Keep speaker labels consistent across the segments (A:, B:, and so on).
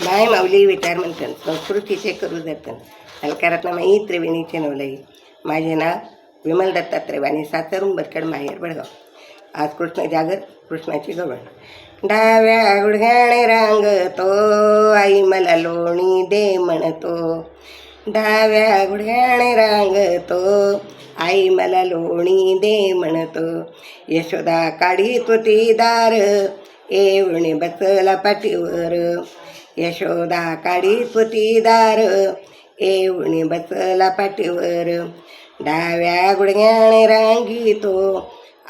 A: माय माऊली विचार म्हणतात संस्कृतीचे करू जतन हलकारातला माई त्रिवेणीचे नवलाई. माझे नाव विमल दत्तात्रय आणि सातारून बरकड माहेर बडगाव. आज कृष्ण जागर कृष्णाची गवळ. डाव्या गुडघ्याने रांगतो आई मला लोणी दे म्हणतो. डाव्या गुडघ्याने रांगतो आई मला लोणी दे म्हणतो. यशोदा काढीत होती दार येऊन बसला पाठीवर. यशोदा काढीत होती दार येऊन बसला पाठीवर. डाव्या गुडघ्याने रांगीतो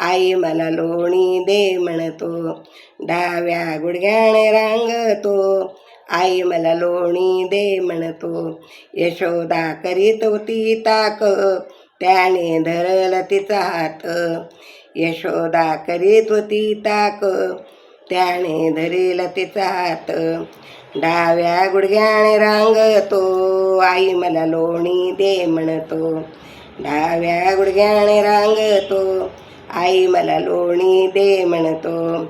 A: आई मला लोणी दे म्हणतो. डाव्या गुडघ्याने रांगतो आई मला लोणी दे म्हणतो. यशोदा करीत होती ताक त्याने धरलं तिचा हात. यशोदा करीत होती ताक त्याने धरेल तिचा हात. डाव्या गुडघ्याने रांगतो आई मला लोणी दे म्हणतो. डाव्या गुडघ्याने रांगतो आई मला लोणी दे म्हणतो.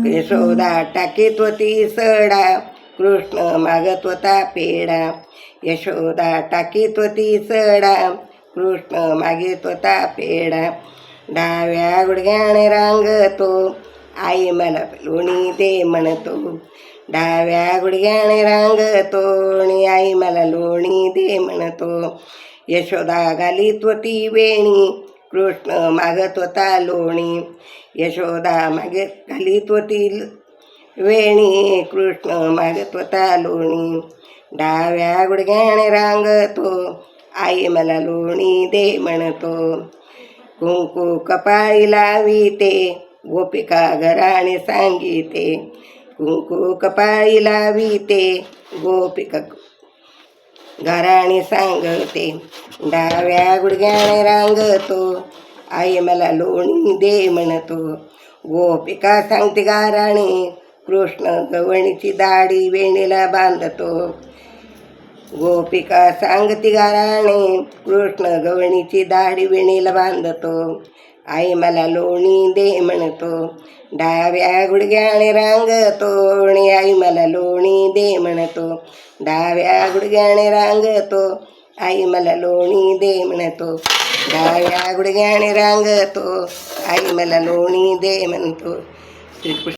A: यशोदा टाकीत होती सडा कृष्ण मागत होता पेढा. यशोदा टाकीत होती सडा कृष्ण मागित होता पेढा. डाव्या गुडघ्याने रांगतो आई मला लोणी दे म्हणतो. डाव्या गुडघ्याने रांगतो आणि आई मला लोणी दे म्हणतो. यशोदा घालीत होती वेणी कृष्ण मागत होता लोणी. यशोदा मागे घालीत होती वेणी कृष्ण मागत होता लोणी. डाव्या गुडघ्याने रांगतो आई मला लोणी दे म्हणतो. कुंकू कपाळी लाविते गोपिका घराने सांगिते. कुंकू कपाळी लाविते गोपिका घराने सांगते. डाव्या गुडघ्याने रांगतो आई मला लोणी दे म्हणतो. गोपिका सांगते गाराणे कृष्ण गवणीची दाढी वेणीला बांधतो. गोपिका सांगती गाराणे कृष्ण गवणीची दाढी वेणीला बांधतो. आई मला लोणी दे म्हणतो. डाव्या गुडघ्याने रांगतो आणि आई मला लोणी दे म्हणतो. डाव्या गुडघ्याने रांगतो आई मला लोणी दे म्हणतो. डाव्या गुडघ्याने रांगतो आई मला लोणी दे म्हणतो. श्रीकृष्ण.